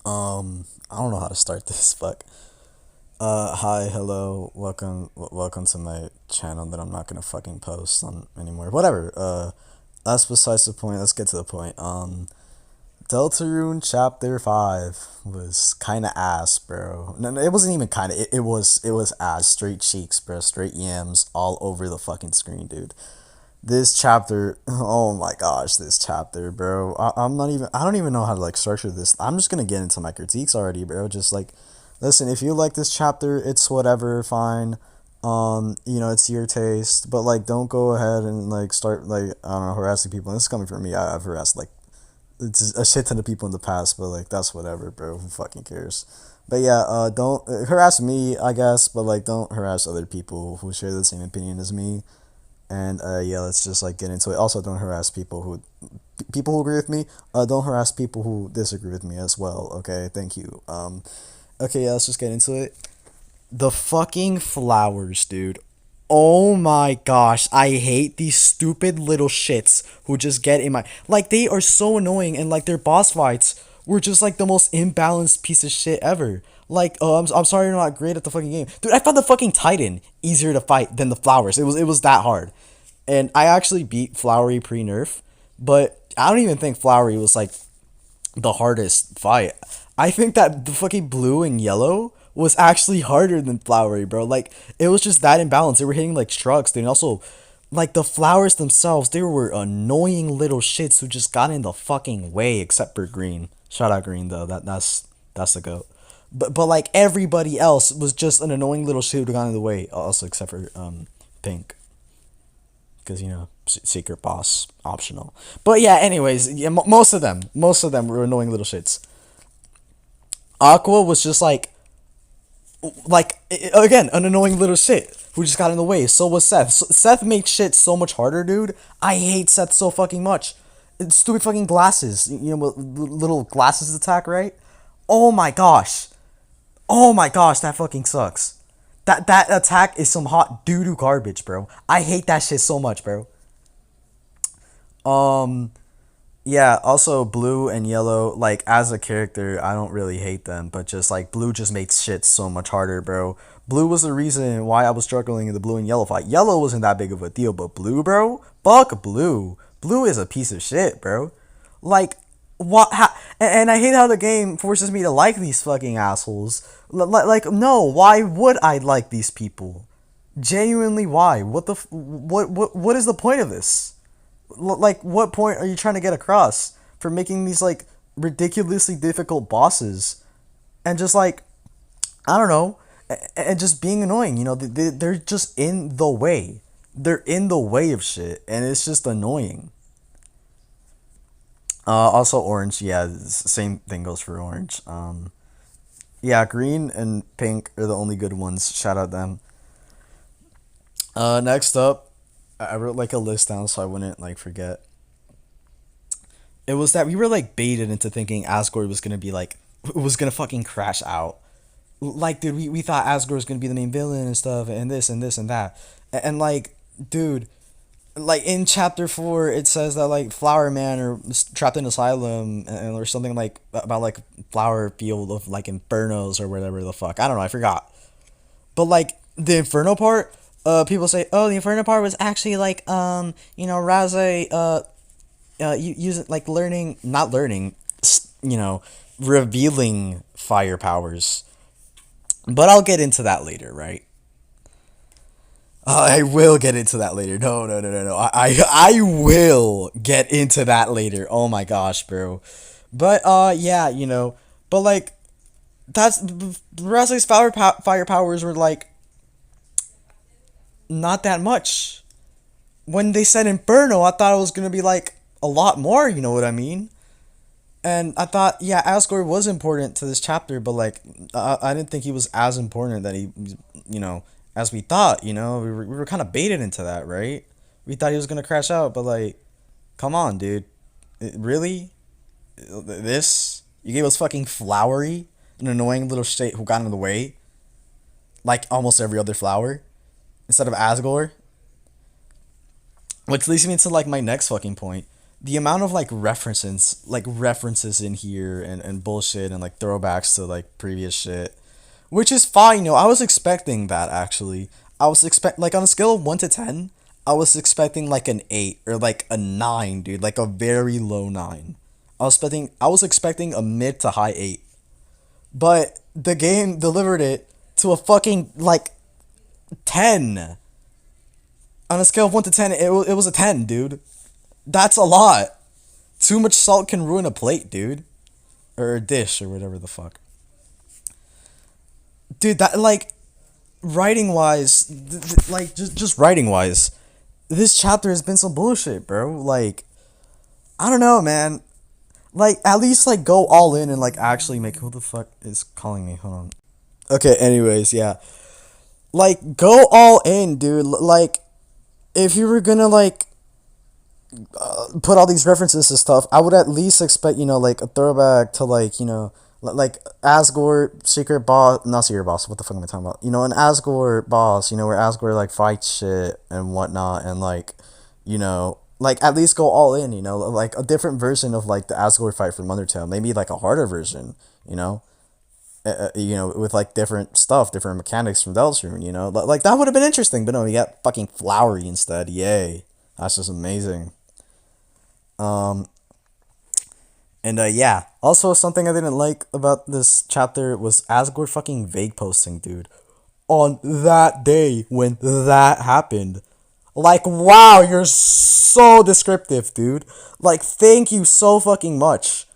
I don't know how to start this. Fuck. Hi, hello, welcome to my channel that I'm not gonna fucking post on anymore. Whatever. That's besides the point. Let's get to the point. Deltarune Chapter 5 was kind of ass, bro. No, it wasn't even kind of. It was ass. Straight cheeks, bro. Straight yams all over the fucking screen, dude. This chapter, oh my gosh, this chapter, bro. I'm not even, I don't even know how to like structure this. I'm just gonna get into my critiques already, bro. Just like, listen, if you like this chapter, it's whatever, fine. It's your taste, but like, don't go ahead and like start like, I don't know, harassing people. And this is coming from me. I've harassed like it's a shit ton of people in the past, but like, that's whatever, bro. Who fucking cares? But yeah, don't harass me, I guess, but like, don't harass other people who share the same opinion as me. And yeah, let's just like get into it. Also, don't harass people who agree with me. Don't harass people who disagree with me as well. Okay, thank you. Okay, yeah, let's just get into it. The fucking flowers, dude. Oh my gosh, I hate these stupid little shits who just get in my like they are so annoying and like their boss fights were just like the most imbalanced piece of shit ever. Like, oh, I'm sorry you're not great at the fucking game. Dude, I found the fucking Titan easier to fight than the flowers. It was that hard. And I actually beat Flowery pre-nerf, but I don't even think Flowery was like the hardest fight. I think that the fucking blue and yellow was actually harder than flowery, bro. Like it was just that imbalance. They were hitting like trucks, dude. And also, like the flowers themselves, they were annoying little shits who just got in the fucking way. Except for green. Shout out green though. That's the goat. But like everybody else was just an annoying little shit who got in the way. Also except for pink, because secret boss optional. But yeah, anyways, yeah, most of them were annoying little shits. Aqua was just again an annoying little shit who just got in the way. So was Seth. Seth makes shit so much harder, dude. I hate Seth so fucking much. It's stupid fucking glasses. Little glasses attack, right? Oh my gosh. Oh my gosh, that fucking sucks. That attack is some hot doo doo garbage, bro. I hate that shit so much, bro. Um, Yeah, also blue and yellow, like as a character, I don't really hate them, but just like blue just made shit so much harder, bro. Blue was the reason why I was struggling in the blue and yellow fight. Yellow wasn't that big of a deal, but blue, bro? Fuck blue. Blue is a piece of shit, bro. Like, what? And I hate how the game forces me to like these fucking assholes. No, why would I like these people? Genuinely, why? What is the point of this? Like, what point are you trying to get across for making these like ridiculously difficult bosses and just like, I don't know, and just being annoying? They're just in the way. They're in the way of shit, and it's just annoying. Also orange, yeah, same thing goes for orange. Yeah, green and pink are the only good ones. Shout out them. Next up, I wrote like a list down so I wouldn't like forget. It was that we were like baited into thinking Asgore was gonna be like was gonna fucking crash out. Like, dude, we thought Asgore was gonna be the main villain and stuff, and this and this and that, and like, dude, like in chapter 4, it says that like Flower Man or trapped in asylum or something like about like flower field of like infernos or whatever the fuck. I don't know. I forgot. But like the inferno part, people say, oh, the inferno part was actually like Raze you use it like learning, not learning, you know, revealing fire powers. But I'll get into that later, right? I will get into that later. No, no, no, no, no. I will get into that later. Oh my gosh, bro. But yeah, but like that's Razzle's fire powers were like not that much. When they said Inferno, I thought it was gonna be like a lot more. You know what I mean? And I thought, yeah, Asgore was important to this chapter, but like, I didn't think he was as important that you know, as we thought. We were kind of baited into that, right? We thought he was gonna crash out, but like, come on, dude, really? This you gave us fucking flowery, an annoying little shit who got in the way, like almost every other flower, instead of Asgore. Which leads me to like my next fucking point. the amount of like references in here and bullshit and like throwbacks to like previous shit, which is fine. I was expecting that actually. I was like on a scale of 1 to 10, I was expecting like an 8 or like a 9, dude, like a very low 9. I was expecting a mid to high 8, but the game delivered it to a fucking like 10. On a scale of 1 to 10, it was a 10, dude. That's a lot. Too much salt can ruin a plate, dude, or a dish or whatever the fuck. Dude, that like writing wise, like just writing wise, this chapter has been some bullshit, bro. Like, I don't know, man. Like, at least like go all in and like actually make. Who the fuck is calling me? Hold on. Okay. Anyways, yeah. Like, go all in, dude. Like, if you were gonna like put all these references to stuff, I would at least expect, like a throwback to like, like Asgore secret boss, not secret boss. What the fuck am I talking about? An Asgore boss. Where Asgore like fights shit and whatnot, and like at least go all in. Like a different version of like the Asgore fight from Undertale. Maybe like a harder version. With like different stuff, different mechanics from Deltarune. Like that would have been interesting. But no, we got fucking flowery instead. Yay, that's just amazing. Um, and yeah. Also, something I didn't like about this chapter was Asgore fucking vague posting, dude. On that day when that happened. Like, wow, you're so descriptive, dude. Like, thank you so fucking much.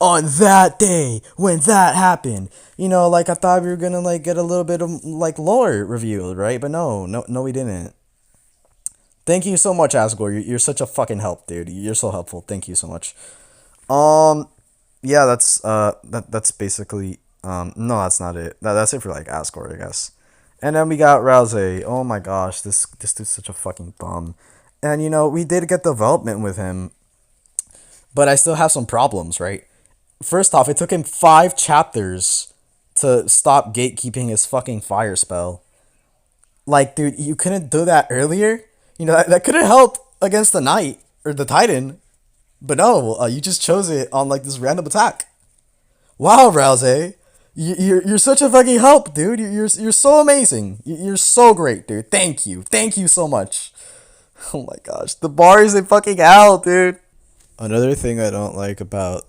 On that day when that happened. Like I thought we were gonna like get a little bit of like lore revealed, right? But no, no, no, we didn't. Thank you so much, Asgore. You're such a fucking help, dude. You're so helpful. Thank you so much. Um, yeah, that's basically no, that's not it. That's it for like Asgore, I guess. And then we got Rouse. Oh my gosh, this dude's such a fucking bum. And we did get development with him, but I still have some problems, right? First off, it took him 5 chapters to stop gatekeeping his fucking fire spell. Like, dude, you couldn't do that earlier? That could have helped against the knight or the titan. But no, you just chose it on like this random attack. Wow, Rouse, you're such a fucking help, dude. You're so amazing. You're so great, dude. Thank you so much. Oh my gosh, the bar is in fucking hell, dude. Another thing I don't like about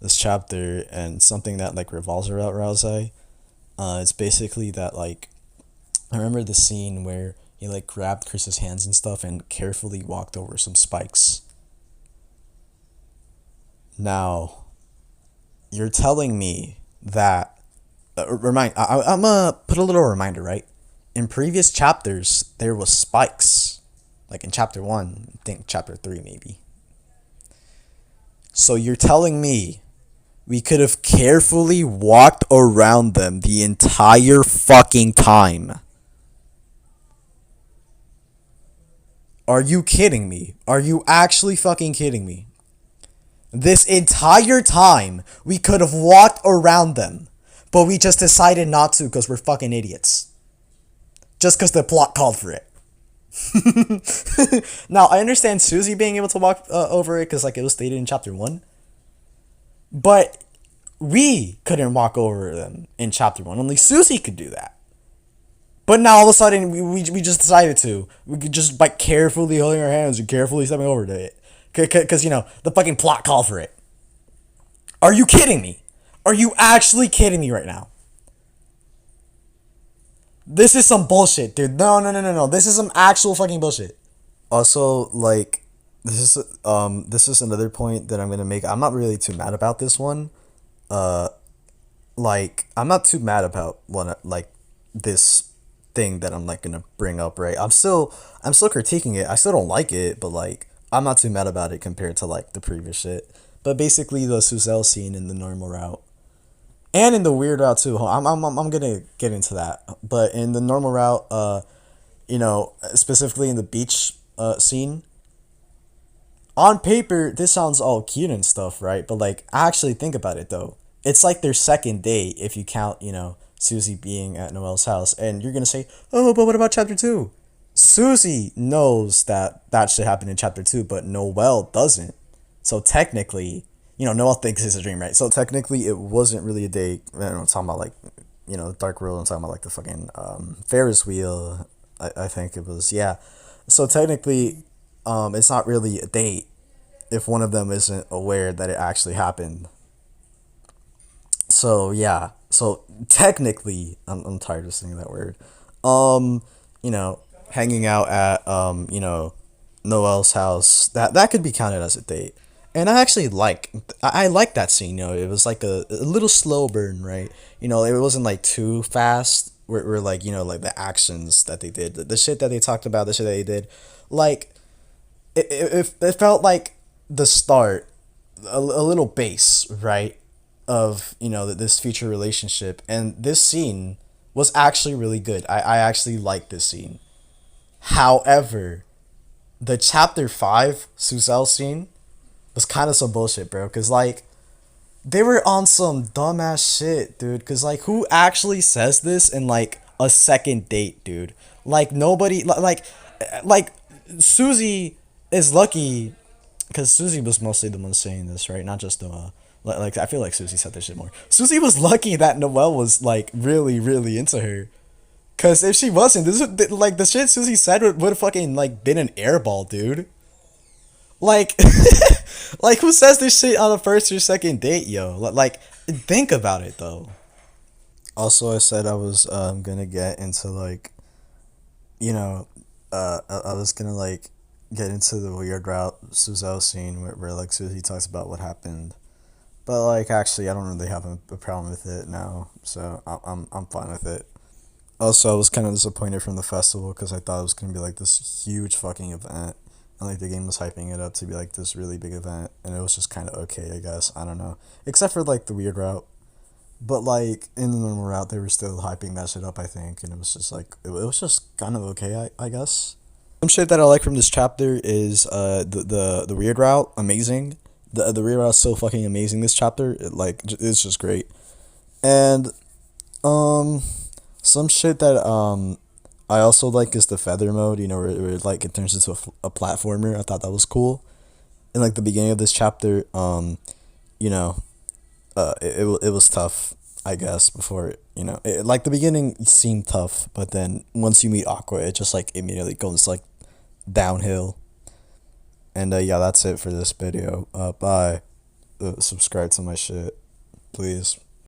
this chapter, and something that like revolves around Rouse, it's basically that like I remember the scene where he like grabbed Chris's hands and stuff and carefully walked over some spikes. Now, you're telling me that I'm gonna put a little reminder, right? In previous chapters, there was spikes, like in chapter 1, I think chapter 3 maybe. So you're telling me we could have carefully walked around them the entire fucking time? Are you kidding me? Are you actually fucking kidding me? This entire time, we could have walked around them, but we just decided not to because we're fucking idiots. Just because the plot called for it. Now, I understand Susie being able to walk over it because like it was stated in chapter 1, but we couldn't walk over them in chapter 1. Only Susie could do that. But now all of a sudden, we just decided to. We could just by carefully holding our hands and carefully stepping over to it. Because, the fucking plot called for it. Are you kidding me? Are you actually kidding me right now? This is some bullshit, dude. No, no, no, no, no. This is some actual fucking bullshit. Also, like, this is another point that I'm gonna make. I'm not really too mad about this one. Uh, like, I'm not too mad about like this thing that I'm like gonna bring up. Right? I'm still critiquing it. I still don't like it, but like, I'm not too mad about it compared to like the previous shit. But basically, the Suzelle scene in the normal route and in the weird route too. I'm gonna get into that. But in the normal route, specifically in the beach scene, on paper this sounds all cute and stuff, right? But like, actually think about it though. It's like their second day if you count, Susie being at Noelle's house, and you're gonna say, oh, but what about chapter 2? Susie knows that that shit happened in chapter 2, but Noelle doesn't. So technically, Noelle thinks it's a dream, right? So technically, it wasn't really a date. I'm talking about like, Dark World. I'm talking about like the fucking Ferris wheel. I think it was, yeah. So technically, it's not really a date if one of them isn't aware that it actually happened. So yeah. So technically, I'm tired of saying that word. Um, hanging out at Noel's house, that could be counted as a date. And I like that scene. It was like a little slow burn, right? It wasn't like too fast. Where like like the actions that they did, the shit that they talked about, the shit that they did, like it felt like the start, a little base, right, of this future relationship. And this scene was actually really good. I actually liked this scene. However, the chapter 5 Suzelle scene was kind of some bullshit, bro, because like they were on some dumbass shit, dude, because like who actually says this in like a second date, dude? Like nobody, like Susie is lucky because Susie was mostly the one saying this, right? Not just Noah. Like I feel like Susie said this shit more. Susie was lucky that Noelle was like really, really into her. Cause if she wasn't, this would, like the shit Susie said would have fucking like been an airball, dude. Like, like who says this shit on a first or second date, yo? Like, think about it though. Also, I said I was gonna get into like you know I was gonna like get into the weird route Suzelle scene where like Susie talks about what happened. But like actually, I don't really have a problem with it now, so I'm fine with it. Also, I was kind of disappointed from the festival because I thought it was gonna be like this huge fucking event, and like the game was hyping it up to be like this really big event, and it was just kind of okay, I guess. I don't know, except for like the weird route, but like in the normal route, they were still hyping that shit up, I think, and it was just like it was just kind of okay, I guess. Some shit that I like from this chapter is the weird route, amazing. The weird route's so fucking amazing. This chapter, it's just great, and um some shit that I also like is the feather mode. Where like it turns into a platformer. I thought that was cool. In like the beginning of this chapter, you know, it was tough. I guess before like the beginning seemed tough, but then once you meet Aqua, it just like immediately goes like downhill. And yeah, that's it for this video. Bye. Subscribe to my shit, please.